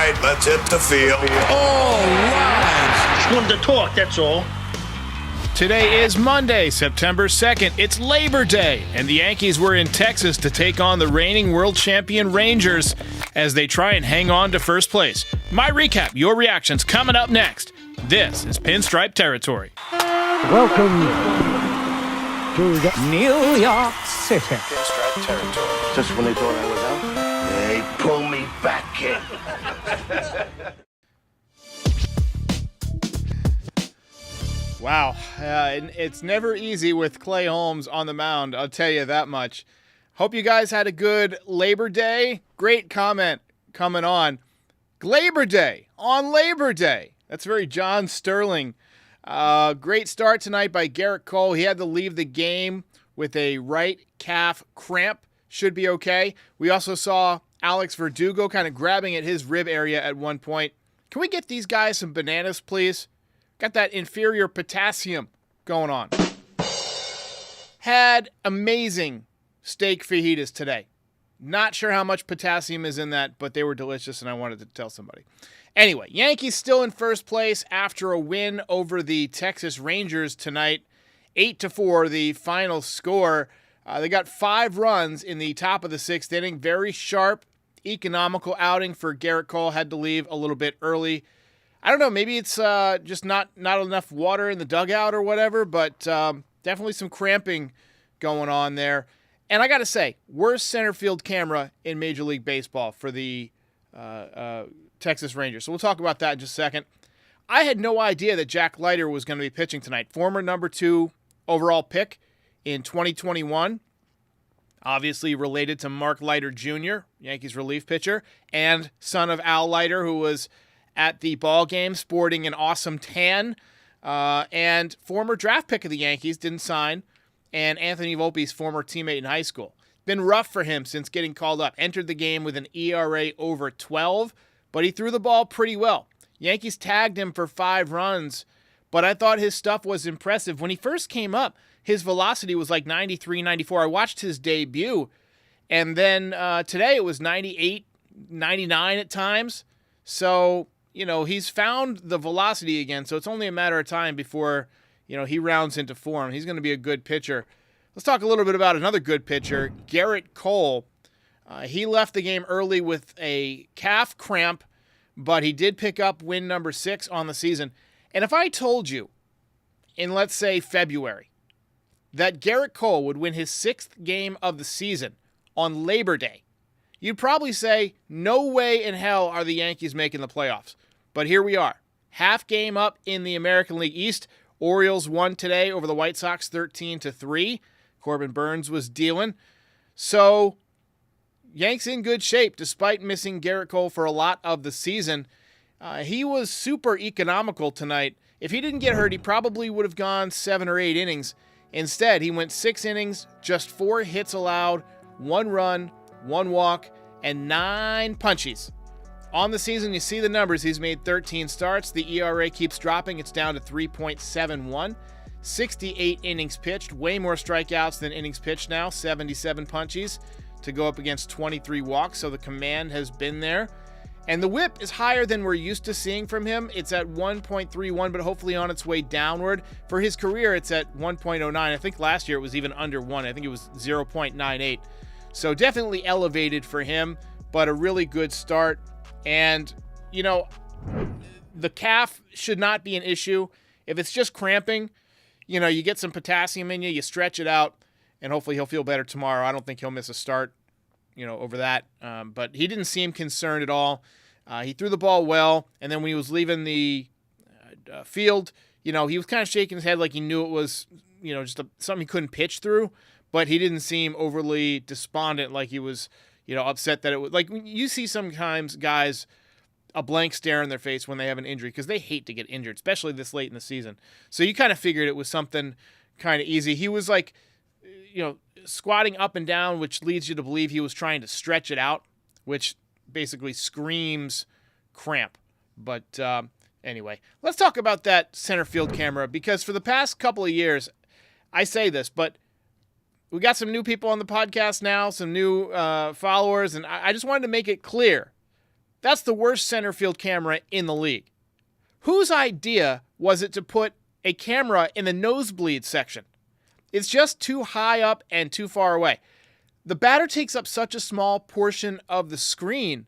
right, let's hit the field. All right. Just wanted to talk, that's all. Today is Monday, September 2nd. It's Labor Day, and the Yankees were in Texas to take on the reigning world champion Rangers as they try and hang on to first place. My recap, your reactions coming up next. This is Pinstripe Territory. Welcome to the New York City. Pinstripe Territory. Just when they thought I was out, They pull me back in. Wow, it's never easy with Clay Holmes on the mound, I'll tell you that much. Hope you guys had a good Labor Day. Great comment coming on. Labor Day, on Labor Day. That's very John Sterling. Great start tonight by Gerrit Cole. He had to leave the game with a right calf cramp. Should be okay. We also saw Alex Verdugo kind of grabbing at his rib area at one point. Can we get these guys some bananas, please? Got that inferior potassium going on. Had amazing steak fajitas today. Not sure how much potassium is in that, but they were delicious and I wanted to tell somebody. Anyway, Yankees still in first place after a win over the Texas Rangers tonight. 8-4, the final score. They got 5 runs in the top of the 6th inning. Very sharp, economical outing for Gerrit Cole. Had to leave a little bit early. I don't know, maybe it's just not enough water in the dugout or whatever, but definitely some cramping going on there. And I got to say, worst center field camera in Major League Baseball for the Texas Rangers. So we'll talk about that in just a second. I had no idea that Jack Leiter was going to be pitching tonight. Former number 2 overall pick in 2021. Obviously related to Mark Leiter Jr., Yankees relief pitcher, and son of Al Leiter, who was at the ball game sporting an awesome tan, and former draft pick of the Yankees, didn't sign, and Anthony Volpe's former teammate in high school. Been rough for him since getting called up. Entered the game with an ERA over 12, but he threw the ball pretty well. Yankees tagged him for 5 runs, but I thought his stuff was impressive. When he first came up, his velocity was like 93, 94. I watched his debut, and then today it was 98, 99 at times. So, you know, he's found the velocity again, so it's only a matter of time before, you know, he rounds into form. He's going to be a good pitcher. Let's talk a little bit about another good pitcher, Gerrit Cole. He left the game early with a calf cramp, but he did pick up win number 6 on the season. And if I told you in, let's say, February, that Gerrit Cole would win his 6th game of the season on Labor Day, you'd probably say, no way in hell are the Yankees making the playoffs. But here we are. Half game up in the American League East. Orioles won today over the White Sox 13-3. Corbin Burns was dealing. So, Yanks in good shape despite missing Gerrit Cole for a lot of the season. He was super economical tonight. If he didn't get hurt, he probably would have gone 7 or 8 innings. Instead, he went 6 innings, just 4 hits allowed, 1 run, 1 walk, and 9 punchies. On the season, you see the numbers. He's made 13 starts. The ERA keeps dropping. It's down to 3.71. 68 innings pitched. Way more strikeouts than innings pitched now. 77 punchies to go up against 23 walks. So the command has been there. And the whip is higher than we're used to seeing from him. It's at 1.31, but hopefully on its way downward. For his career, it's at 1.09. I think last year it was even under 1. I think it was 0.98. So definitely elevated for him, but a really good start. And, you know, the calf should not be an issue. If it's just cramping, you know, you get some potassium in you, you stretch it out, and hopefully he'll feel better tomorrow. I don't think he'll miss a start, you know, over that. But he didn't seem concerned at all. He threw the ball well, and then when he was leaving the field, you know, he was kind of shaking his head like he knew it was, you know, just something he couldn't pitch through. But he didn't seem overly despondent like he was, you know, upset that it was. Like, you see sometimes guys a blank stare on their face when they have an injury because they hate to get injured, especially this late in the season. So you kind of figured it was something kind of easy. He was like, you know, squatting up and down, which leads you to believe he was trying to stretch it out, which basically screams cramp. But anyway, let's talk about that center field camera, because for the past couple of years, I say this, but we got some new people on the podcast now, some new followers, and I just wanted to make it clear That's the worst center field camera in the league. Whose idea was it to put a camera in the nosebleed section? It's just too high up and too far away. The batter takes up such a small portion of the screen,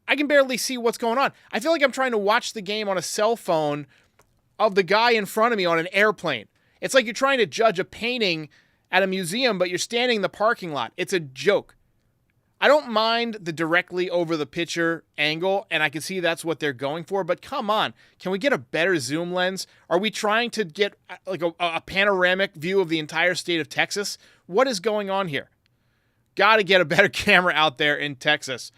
I can barely see what's going on. I feel like I'm trying to watch the game on a cell phone of the guy in front of me on an airplane. It's like you're trying to judge a painting at a museum, but you're standing in the parking lot. It's a joke. I don't mind the directly over the pitcher angle, and I can see that's what they're going for, but come on. Can we get a better zoom lens? Are we trying to get like a panoramic view of the entire state of Texas? What is going on here? Got to get a better camera out there in Texas.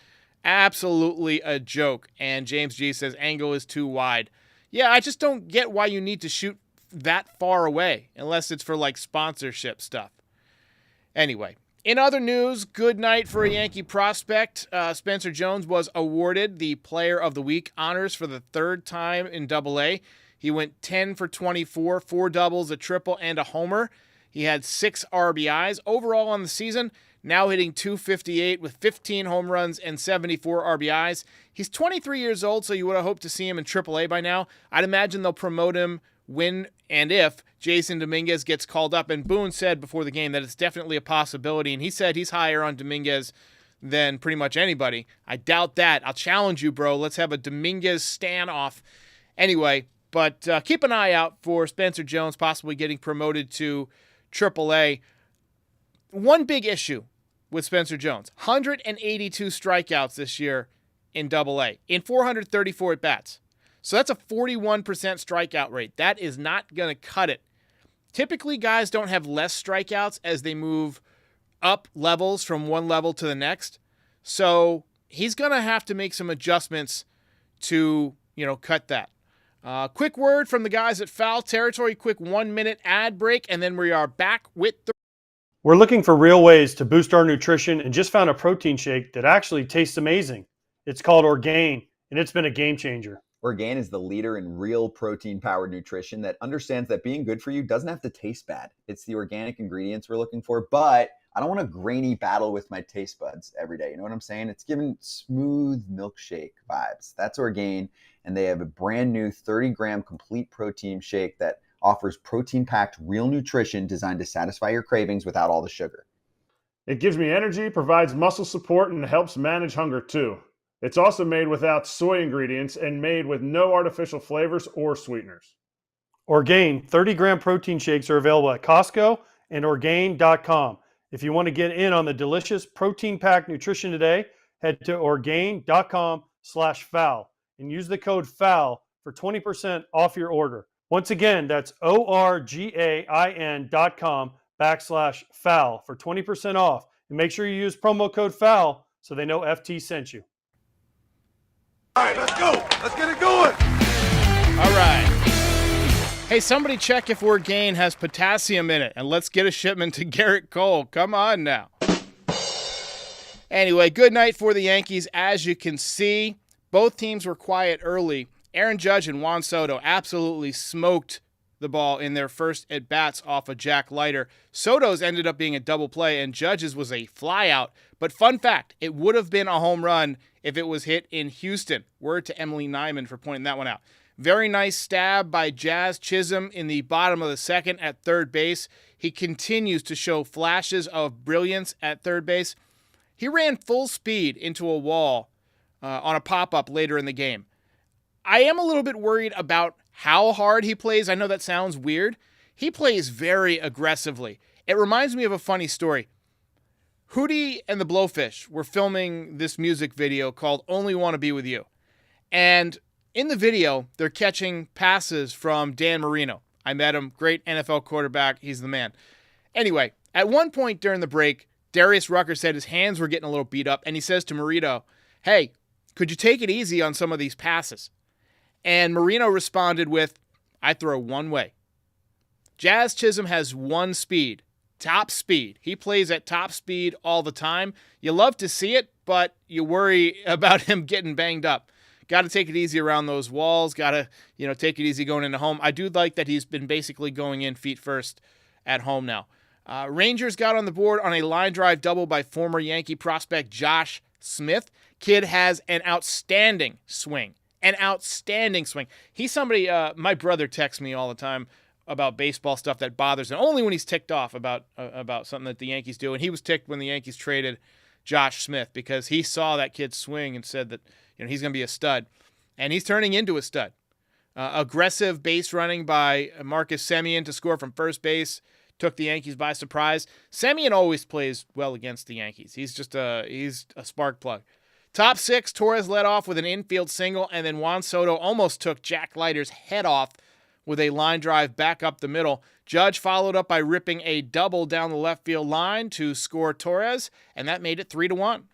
Absolutely a joke. And James G says angle is too wide. Yeah, I just don't get why you need to shoot that far away unless it's for like sponsorship stuff. Anyway, in other news, good night for a Yankee prospect. Spencer Jones was awarded the Player of the Week honors for the third time in Double-A. He went 10 for 24, 4 doubles, a triple, and a homer. He had 6 RBIs. Overall on the season, now hitting .258 with 15 home runs and 74 RBIs. He's 23 years old, so you would have hoped to see him in AAA by now. I'd imagine they'll promote him when and if Jason Dominguez gets called up. And Boone said before the game that it's definitely a possibility, and he said he's higher on Dominguez than pretty much anybody. I doubt that. I'll challenge you, bro. Let's have a Dominguez standoff. Anyway, but keep an eye out for Spencer Jones possibly getting promoted to AAA. One big issue with Spencer Jones, 182 strikeouts this year in Double-A in 434 at-bats. So that's a 41% strikeout rate. That is not going to cut it. Typically, guys don't have less strikeouts as they move up levels from one level to the next. So he's going to have to make some adjustments to, cut that. Quick word from the guys at Foul Territory, quick 1-minute ad break, and then we are back with the... We're looking for real ways to boost our nutrition and just found a protein shake that actually tastes amazing. It's called Orgain, and it's been a game changer. Orgain is the leader in real protein-powered nutrition that understands that being good for you doesn't have to taste bad. It's the organic ingredients we're looking for, but I don't want a grainy battle with my taste buds every day. You know what I'm saying? It's giving smooth milkshake vibes. That's Orgain, and they have a brand new 30-gram complete protein shake that offers protein-packed real nutrition designed to satisfy your cravings without all the sugar. It gives me energy, provides muscle support, and helps manage hunger too. It's also made without soy ingredients and made with no artificial flavors or sweeteners. Orgain 30-gram protein shakes are available at Costco and Orgain.com. If you want to get in on the delicious protein-packed nutrition today, head to Orgain.com/foul and use the code FOUL for 20% off your order. Once again, that's Orgain.com/foul for 20% off. And make sure you use promo code FOUL so they know FT sent you. All right, let's go. Let's get it going. All right. Hey, somebody check if Orgain has potassium in it, and let's get a shipment to Garrett Cole. Come on now. Anyway, good night for the Yankees. As you can see, both teams were quiet early. Aaron Judge and Juan Soto absolutely smoked the ball in their first at-bats off of Jack Leiter. Soto's ended up being a double play, and Judge's was a flyout. But fun fact, it would have been a home run if it was hit in Houston. Word to Emily Nyman for pointing that one out. Very nice stab by Jazz Chisholm in the bottom of the second at third base. He continues to show flashes of brilliance at third base. He ran full speed into a wall on a pop-up later in the game. I am a little bit worried about how hard he plays. I know that sounds weird. He plays very aggressively. It reminds me of a funny story. Hootie and the Blowfish were filming this music video called Only Wanna Be With You. And in the video, they're catching passes from Dan Marino. I met him. Great NFL quarterback. He's the man. Anyway, at one point during the break, Darius Rucker said his hands were getting a little beat up, and he says to Marino, "Hey, could you take it easy on some of these passes?" And Marino responded with, "I throw one way." Jazz Chisholm has one speed, top speed. He plays at top speed all the time. You love to see it, but you worry about him getting banged up. Got to take it easy around those walls. Got to, take it easy going into home. I do like that he's been basically going in feet first at home now. Rangers got on the board on a line drive double by former Yankee prospect Josh Smith. Kid has an outstanding swing. He's somebody, my brother texts me all the time about baseball stuff that bothers him, only when he's ticked off about something that the Yankees do. And he was ticked when the Yankees traded Josh Smith because he saw that kid swing and said that he's going to be a stud. And he's turning into a stud. Aggressive base running by Marcus Semien to score from first base took the Yankees by surprise. Semien always plays well against the Yankees. He's a spark plug. Top 6, Torres led off with an infield single, and then Juan Soto almost took Jack Leiter's head off with a line drive back up the middle. Judge followed up by ripping a double down the left field line to score Torres, and that made it 3-1.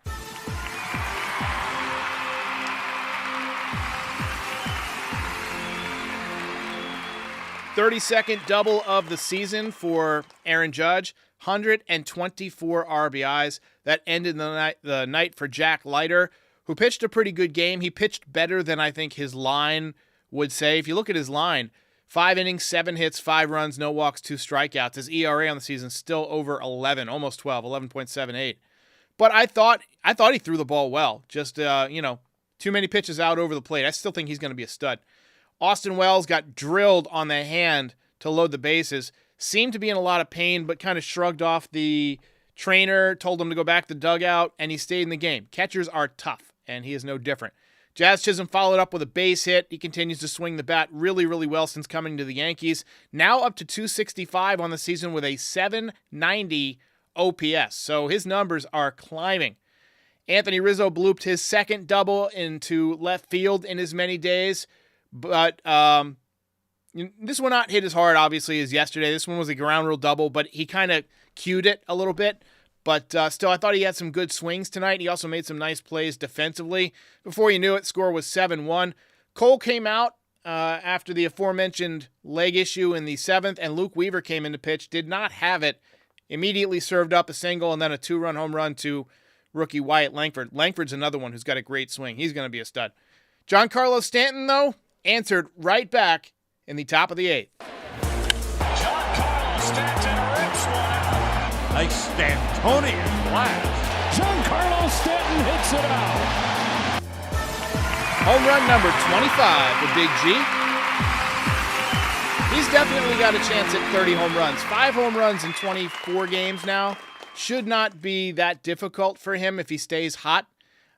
32nd double of the season for Aaron Judge, 124 RBIs. That ended the night for Jack Leiter, who pitched a pretty good game. He pitched better than I think his line would say. If you look at his line, 5 innings, 7 hits, 5 runs, no walks, 2 strikeouts. His ERA on the season still over 11, almost 12, 11.78. But I thought he threw the ball well. Just too many pitches out over the plate. I still think he's going to be a stud. Austin Wells got drilled on the hand to load the bases. Seemed to be in a lot of pain, but kind of shrugged off the trainer, told him to go back to the dugout, and he stayed in the game. Catchers are tough, and he is no different. Jazz Chisholm followed up with a base hit. He continues to swing the bat really, really well since coming to the Yankees. Now up to 265 on the season with a 790 OPS. So his numbers are climbing. Anthony Rizzo blooped his second double into left field in as many days. But this one not hit as hard, obviously, as yesterday. This one was a ground rule double, but he kind of cued it a little bit. But still, I thought he had some good swings tonight. He also made some nice plays defensively. Before you knew it, score was 7-1. Cole came out after the aforementioned leg issue in the 7th, and Luke Weaver came in to pitch. Did not have it. Immediately served up a single and then a 2-run home run to rookie Wyatt Langford. Langford's another one who's got a great swing. He's going to be a stud. Giancarlo Stanton, though, answered right back in the top of the 8th. Giancarlo Stanton rips one out. A Stantonian blast. Giancarlo Stanton hits it out. Home run number 25 for Big G. He's definitely got a chance at 30 home runs. 5 home runs in 24 games now. Should not be that difficult for him if he stays hot.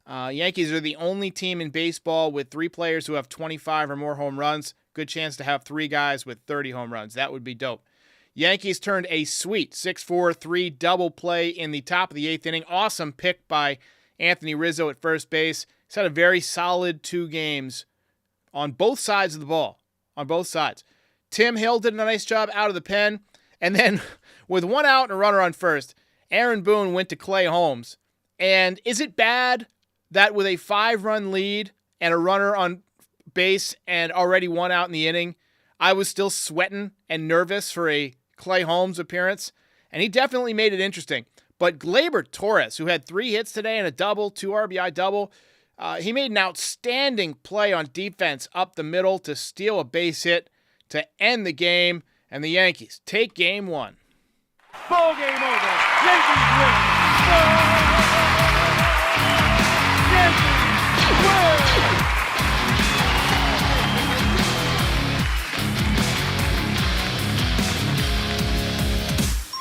Yankees are the only team in baseball with 3 players who have 25 or more home runs. Good chance to have 3 guys with 30 home runs. That would be dope. Yankees turned a sweet 6-4-3 double play in the top of the 8th inning. Awesome pick by Anthony Rizzo at first base. He's had a very solid 2 games on both sides of the ball. On both sides. Tim Hill did a nice job out of the pen. And then with 1 out and a runner on first, Aaron Boone went to Clay Holmes. And is it bad that with a 5-run lead and a runner on base and already 1 out in the inning, I was still sweating and nervous for a Clay Holmes appearance? And he definitely made it interesting. But Gleyber Torres, who had 3 hits today and a double, 2 RBI double, he made an outstanding play on defense up the middle to steal a base hit to end the game. And the Yankees take game 1. Ball game over. Yankees win. Yankees win.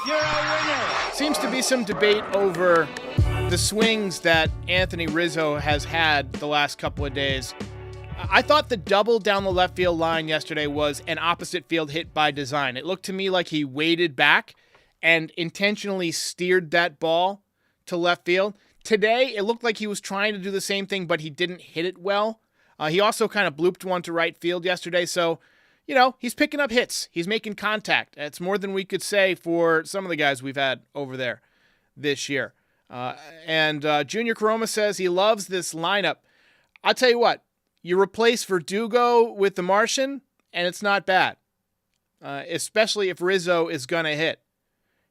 You're a winner. Seems to be some debate over the swings that Anthony Rizzo has had the last couple of days. I thought the double down the left field line yesterday was an opposite field hit by design. It looked to me like he waited back and intentionally steered that ball to left field. Today, it looked like he was trying to do the same thing, but he didn't hit it well. He also kind of blooped one to right field yesterday. So, he's picking up hits. He's making contact. It's more than we could say for some of the guys we've had over there this year. And Junior Caroma says he loves this lineup. I'll tell you what, you replace Verdugo with the Martian, and it's not bad, especially if Rizzo is going to hit.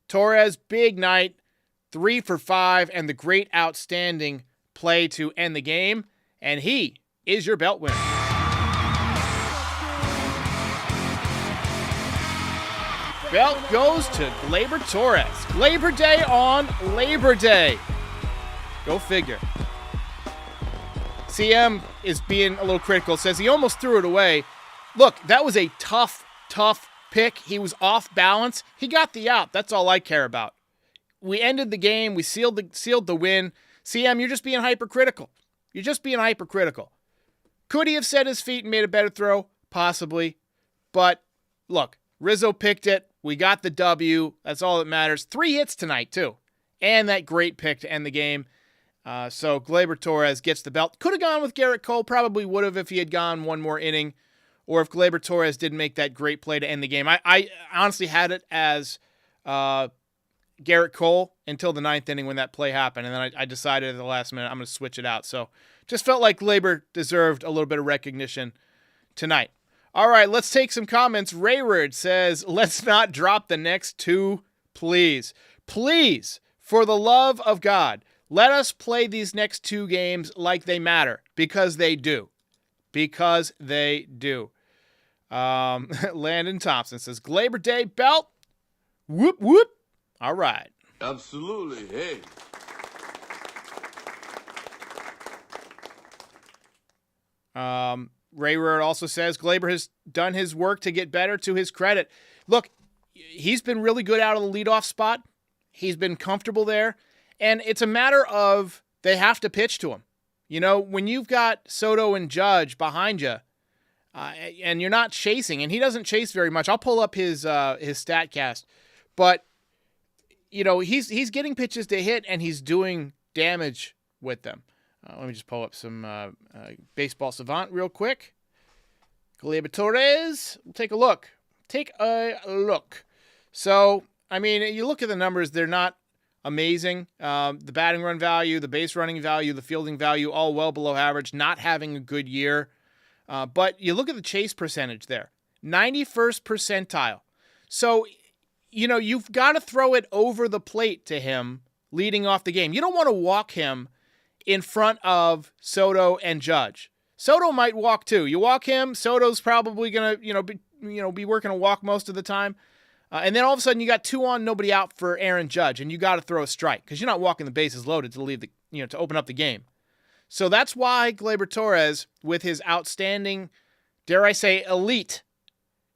Torres, big night, 3 for 5, and the great outstanding play to end the game, and he is your belt winner. Belt goes to Gleyber Torres. Labor Day on Labor Day. Go figure. CM is being a little critical. Says he almost threw it away. Look, that was a tough pick. He was off balance. He got the out. That's all I care about. We ended the game. We sealed the win. CM, you're just being hypercritical. You're just being hypercritical. Could he have set his feet and made a better throw? Possibly. But look, Rizzo picked it. We got the W. That's all that matters. 3 hits tonight, too. And that great pick to end the game. So Gleyber Torres gets the belt. Could have gone with Garrett Cole. Probably would have if he had gone one more inning. Or if Gleyber Torres didn't make that great play to end the game. I honestly had it as Garrett Cole until the 9th inning when that play happened. And then I decided at the last minute I'm going to switch it out. So just felt like Gleyber deserved a little bit of recognition tonight. All right, let's take some comments. Rayward says, let's not drop the next 2, please. Please, for the love of God, let us play these next 2 games like they matter, because they do. Because they do. Landon Thompson says, Gleyber Day belt. Whoop, whoop. All right. Absolutely. Hey. Rayward also says, Gleyber has done his work to get better, to his credit. Look, he's been really good out of the leadoff spot. He's been comfortable there. And it's a matter of they have to pitch to him. You know, when you've got Soto and Judge behind you, and you're not chasing, and he doesn't chase very much. I'll pull up his StatCast, but you know he's getting pitches to hit, and he's doing damage with them. Let me just pull up some Baseball Savant real quick. Gleyber Torres. We'll take a look. Take a look. So, I mean, you look at the numbers; they're not amazing. The batting run value, the base running value, the fielding value, all well below average, not having a good year. But you look at the chase percentage there, 91st percentile. So, you know, you've got to throw it over the plate to him leading off the game. You don't want to walk him in front of Soto and Judge. Soto might walk too. You walk him, Soto's probably going to, be working a walk most of the time. And then all of a sudden you got 2 on, nobody out for Aaron Judge, and you got to throw a strike because you're not walking the bases loaded to open up the game. So that's why Gleyber Torres, with his outstanding, dare I say, elite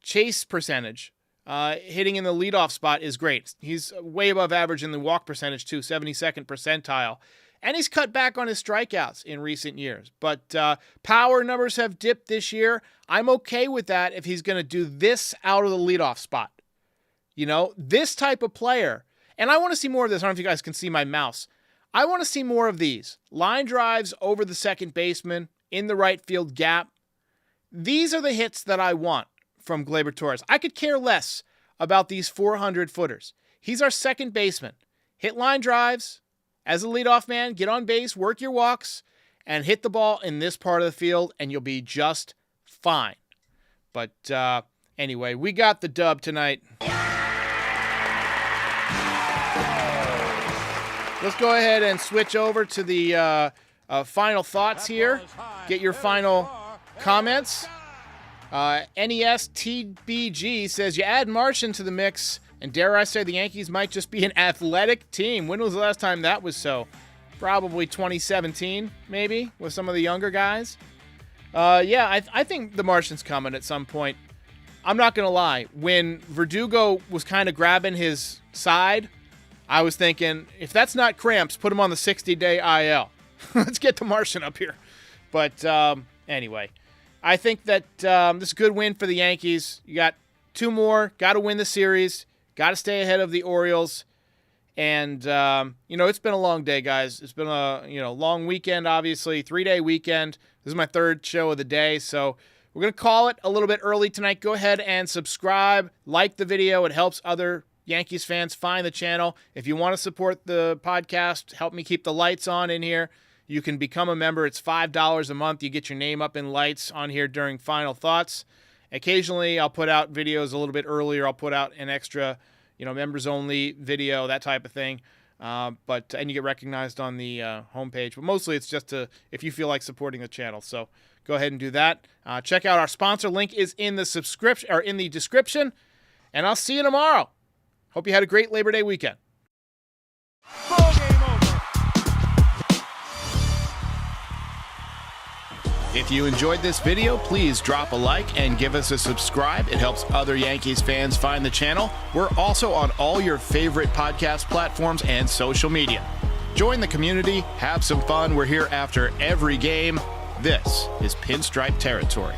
chase percentage, hitting in the leadoff spot is great. He's way above average in the walk percentage too, 72nd percentile. And he's cut back on his strikeouts in recent years. But power numbers have dipped this year. I'm okay with that if he's going to do this out of the leadoff spot. You know, this type of player. And I want to see more of this. I don't know if you guys can see my mouse. I want to see more of these. Line drives over the second baseman in the right field gap. These are the hits that I want from Gleyber Torres. I could care less about these 400-footers. He's our second baseman. Hit line drives as a leadoff man, get on base, work your walks, and hit the ball in this part of the field, and you'll be just fine. But anyway, we got the dub tonight. Let's go ahead and switch over to the final thoughts here. Get your final comments. NESTBG says, you add Martian to the mix, and dare I say the Yankees might just be an athletic team. When was the last time that was so? Probably 2017, maybe, with some of the younger guys. I think the Martian's coming at some point. I'm not going to lie. When Verdugo was kind of grabbing his side, I was thinking, if that's not cramps, put him on the 60-day IL. Let's get the Martian up here. But anyway, I think that this is a good win for the Yankees. You got 2 more. Got to win the series. Got to stay ahead of the Orioles. And, it's been a long day, guys. It's been a, long weekend, obviously. 3-day weekend. This is my 3rd show of the day. So we're going to call it a little bit early tonight. Go ahead and subscribe. Like the video. It helps other Yankees fans find the channel. If you want to support the podcast, help me keep the lights on in here, you can become a member. It's $5 a month. You get your name up in lights on here during Final Thoughts. Occasionally, I'll put out videos a little bit earlier. I'll put out an extra, members-only video, that type of thing. And you get recognized on the homepage. But mostly, it's just if you feel like supporting the channel. So go ahead and do that. Check out our sponsor. Link is in the description. And I'll see you tomorrow. Hope you had a great Labor Day weekend. Ball game over. If you enjoyed this video, please drop a like and give us a subscribe. It helps other Yankees fans find the channel. We're also on all your favorite podcast platforms and social media. Join the community, have some fun. We're here after every game. This is Pinstripe Territory.